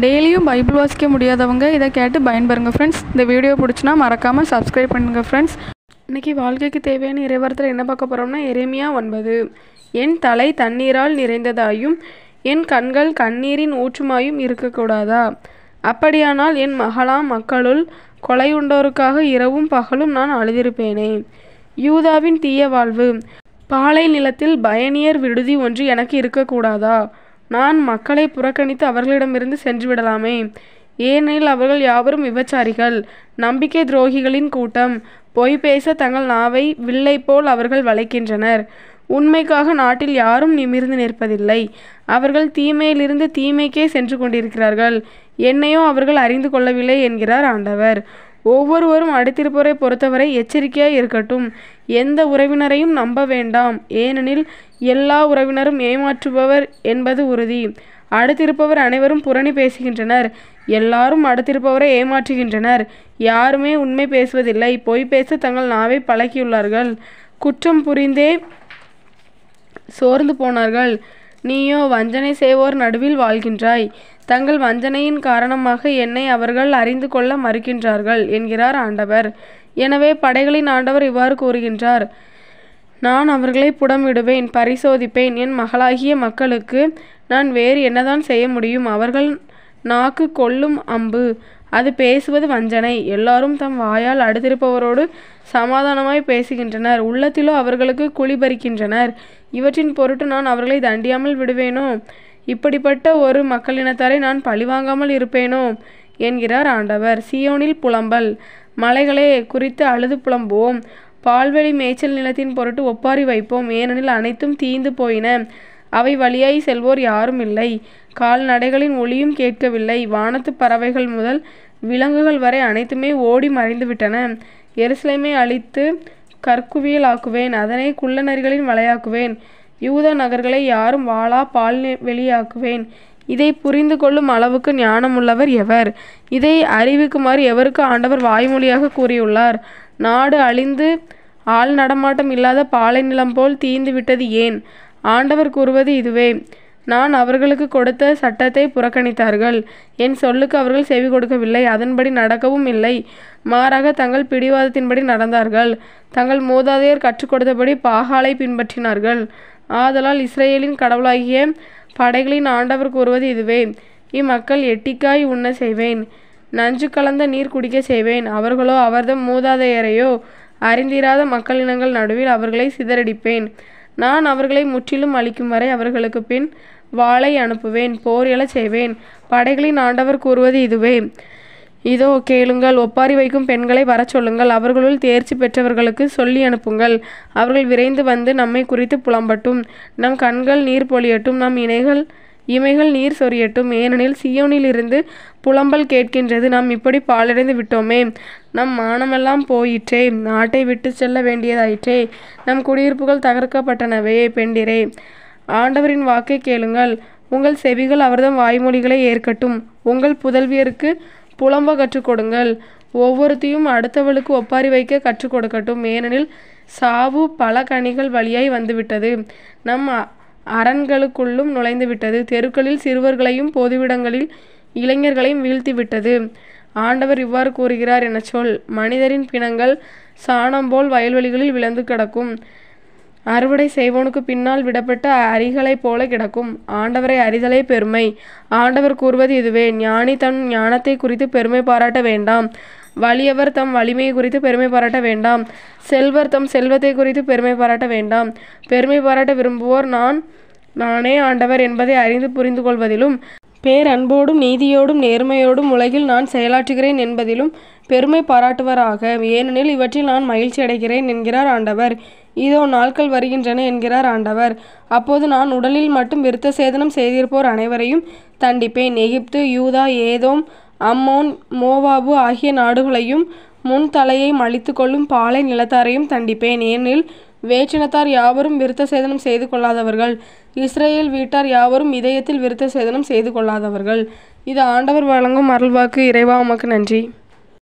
டெய்லியும் பைபிள் வாசிக்க முடியாதவங்க இதை கேட்டு பயன்பெறுங்க ஃப்ரெண்ட்ஸ். இந்த வீடியோ பிடிச்சினா மறக்காமல் சப்ஸ்கிரைப் பண்ணுங்க ஃப்ரெண்ட்ஸ். இன்றைக்கி வாழ்க்கைக்கு தேவையான இறைவார்த்தையில் என்ன பார்க்க போகிறோம்னா, எரேமியா 9. என் தலை தண்ணீரால் நிறைந்ததாயும் என் கண்கள் கண்ணீரின் ஊற்றுமாயும் இருக்கக்கூடாதா? அப்படியானால் என் மகளாம் மக்களுள் கொலையுண்டோருக்காக இரவும் பகலும் நான் அழுதிருப்பேனே. யூதாவின் தீய வாழ்வு. பாலை நிலத்தில் பயணியர் விடுதி ஒன்று எனக்கு இருக்கக்கூடாதா? நான் மக்களை புறக்கணித்து அவர்களிடமிருந்து சென்று விடலாமே. ஏனெனில் அவர்கள் யாவரும் விபச்சாரிகள், நம்பிக்கை துரோகிகளின் கூட்டம். பொய் பேச தங்கள் நாவை வில்லை போல் அவர்கள் வளைக்கின்றனர். உண்மைக்காக நாட்டில் யாரும் நிமிர்ந்து நிற்பதில்லை. அவர்கள் தீமையிலிருந்து தீமைக்கே சென்று கொண்டிருக்கிறார்கள். என்னையோ அவர்கள் அறிந்து கொள்ளவில்லை என்கிறார் ஆண்டவர். ஒவ்வொருவரும் அடுத்திருப்பவரை பொறுத்தவரை எச்சரிக்கையாய் இருக்கட்டும். எந்த உறவினரையும் நம்ப வேண்டாம், ஏனெனில் எல்லா உறவினரும் ஏமாற்றுபவர் என்பது உறுதி. அடுத்திருப்பவர் அனைவரும் புரணி பேசுகின்றனர். எல்லாரும் அடுத்திருப்பவரை ஏமாற்றுகின்றனர். யாருமே உண்மை பேசுவதில்லை. பொய் பேச தங்கள் நாவை பழக்கியுள்ளார்கள். குற்றம் புரிந்தே சோர்ந்து போனார்கள். நீயோ வஞ்சனை செய்வோர் நடுவில் வாழ்கின்றாய். தங்கள் வஞ்சனையின் காரணமாக என்னை அவர்கள் அறிந்து கொள்ள மறுக்கின்றார்கள் என்கிறார் ஆண்டவர். எனவே படைகளின் ஆண்டவர் இவ்வாறு கூறுகின்றார்: நான் அவர்களை புடமிடுவேன், பரிசோதிப்பேன். என் மகளாகிய மக்களுக்கு நான் வேறு என்னதான் செய்ய முடியும்? அவர்கள் நாக்கு கொல்லும் அம்பு, அது பேசுவது வஞ்சனை. எல்லாரும் தம் வாயால் அடுத்திருப்பவரோடு சமாதானமாய் பேசுகின்றனர், உள்ளத்திலோ அவர்களுக்கு குழி பறிக்கின்றனர். இவற்றின் பொருட்டு நான் அவர்களை தண்டியாமல் விடுவேனோ? இப்படிப்பட்ட ஒரு மக்களினத்தாரை நான் பழிவாங்காமல் இருப்பேனோ என்கிறார் ஆண்டவர். சீயோனில் புலம்பல். மலைகளே, குறித்து அழுது புலம்புவோம். பால்வெளி மேய்ச்சல் நிலத்தின் பொருட்டு ஒப்பாரி வைப்போம். ஏனெனில் அனைத்தும் தீந்து போயின. அவை வழியாய் செல்வோர் யாரும் இல்லை. கால்நடைகளின் ஒளியும் கேட்கவில்லை. வானத்து பறவைகள் முதல் விலங்குகள் வரை அனைத்துமே ஓடி மறைந்து விட்டன. எருசலேமை அழித்து கற்குவியல் ஆக்குவேன், அதனை குள்ள நரிகளின் வலையாக்குவேன். யூதா நகர்களை யாரும் வாளா பால் வெளியாக்குவேன். இதை புரிந்து கொள்ளும் அளவுக்கு ஞானமுள்ளவர் எவர்? இதை அறிவிக்குமாறு எவருக்கு ஆண்டவர் வாய்மொழியாக கூறியுள்ளார்? நாடு அழிந்து ஆள் நடமாட்டம் இல்லாத பாலை நிலம் போல் தீந்து விட்டது ஏன்? ஆண்டவர் கூறுவது இதுவே: நான் அவர்களுக்கு கொடுத்த சட்டத்தை புறக்கணித்தார்கள். என் சொல்லுக்கு அவர்கள் செவி கொடுக்கவில்லை. அதன்படி நடக்கவும் இல்லை. மாறாக தங்கள் பிடிவாதத்தின்படி நடந்தார்கள். தங்கள் மூதாதையர் கற்றுக் கொடுத்தபடி பாகாலை பின்பற்றினார்கள். ஆதலால் இஸ்ரேலின் கடவுளாகிய படைகளின் ஆண்டவர் கூறுவது இதுவே: இம்மக்கள் எட்டிக்காய் உண்ண செய்வேன், நஞ்சு கலந்த நீர் குடிக்க செய்வேன். அவர்களோ அவர்தம் மூதாதையரையோ அறிந்திராத மக்களினங்கள் நடுவில் அவர்களை சிதறடிப்பேன். நான் அவர்களை முற்றிலும் அழிக்கும் வரை அவர்களுக்கு பின் வாளை அனுப்புவேன், போர் எழச் செய்வேன். படைகளின் ஆண்டவர் கூறுவது இதுவே: இதோ கேளுங்கள், ஒப்பாரி வைக்கும் பெண்களை வரச் சொல்லுங்கள். அவர்களுள் தேர்ச்சி பெற்றவர்களுக்கு சொல்லி அனுப்புங்கள். அவர்கள் விரைந்து வந்து நம்மை குறித்து புலம்பட்டும். நம் கண்கள் நீர் பொழியட்டும், நம் இமைகள் நீர் சொரியட்டும். ஏனெனில் சீயோனிலிருந்து புலம்பல் கேட்கின்றது. நாம் இப்படி பாழடைந்து விட்டோமே. நம் மானமெல்லாம் போயிற்றே. நாட்டை விட்டு செல்ல வேண்டியதாயிற்றே. நம் குடியிருப்புகள் தகர்க்கப்பட்டனவே. பெண்டிரே, ஆண்டவரின் வாக்கை கேளுங்கள். உங்கள் செவிகள் அவர்தம் வாய்மொழிகளை ஏற்கட்டும். உங்கள் புதல்வியருக்கு புலம்ப கற்றுக் கொடுங்கள். ஒவ்வொருத்தையும் அடுத்தவளுக்கு ஒப்பாரி வைக்க கற்றுக் கொடுக்கட்டும். ஏனெனில் சாவு பல கனிகள் வழியாய் வந்துவிட்டது. நம் அரண்களுக்குள்ளும் நுழைந்து விட்டது. தெருக்களில் சிறுவர்களையும் பொதுவிடங்களில் இளைஞர்களையும் வீழ்த்திவிட்டது. ஆண்டவர் இவ்வாறு கூறுகிறார் என சொல்: மனிதரின் பிணங்கள் சாணம் போல் வயல்வெளிகளில் விழுந்து கிடக்கும். அறுவடை செய்வோனுக்கு பின்னால் விடப்பட்ட அரிகளைப் போல கிடக்கும். ஆண்டவரை அறிதலே பெருமை. ஆண்டவர் கூறுவது இதுவே: ஞானி தன் ஞானத்தை குறித்து பெருமை பாராட்ட வேண்டாம். வலியவர் தம் வலிமையை குறித்து பெருமை பாராட்ட வேண்டாம். செல்வர் தம் செல்வத்தை குறித்து பெருமை பாராட்ட வேண்டாம். பெருமை பாராட்ட விரும்புவோர் நானே ஆண்டவர் என்பதை அறிந்து புரிந்து கொள்வதிலும், பேரன்போடும் நீதியோடும் நேர்மையோடும் உலகில் நான் செயலாற்றுகிறேன் என்பதிலும் பெருமை பாராட்டுவராக. ஏனெனில் இவற்றில் நான் மகிழ்ச்சி அடைகிறேன் என்கிறார் ஆண்டவர். இதோ நாட்கள் வருகின்றன என்கிறார் ஆண்டவர். அப்போது நான் உடலில் மட்டும் விருத்த சேதனம் செய்திருப்போர் அனைவரையும் தண்டிப்பேன். எகிப்து, யூதா, ஏதோம், அம்மோன், மோவாபு ஆகிய நாடுகளையும் முன் தலையை மலித்து கொள்ளும் பாலை நிலத்தாரையும் தண்டிப்பேன். ஏனெனில் வேற்றினத்தார் யாவரும் விருத்த சேதனம் செய்து கொள்ளாதவர்கள். இஸ்ரேல் வீட்டார் யாவரும் இதயத்தில் விருத்த சேதனம் செய்து கொள்ளாதவர்கள். இது ஆண்டவர் வழங்கும் அருள்வாக்கு. இறைவா, உமக்கு நன்றி.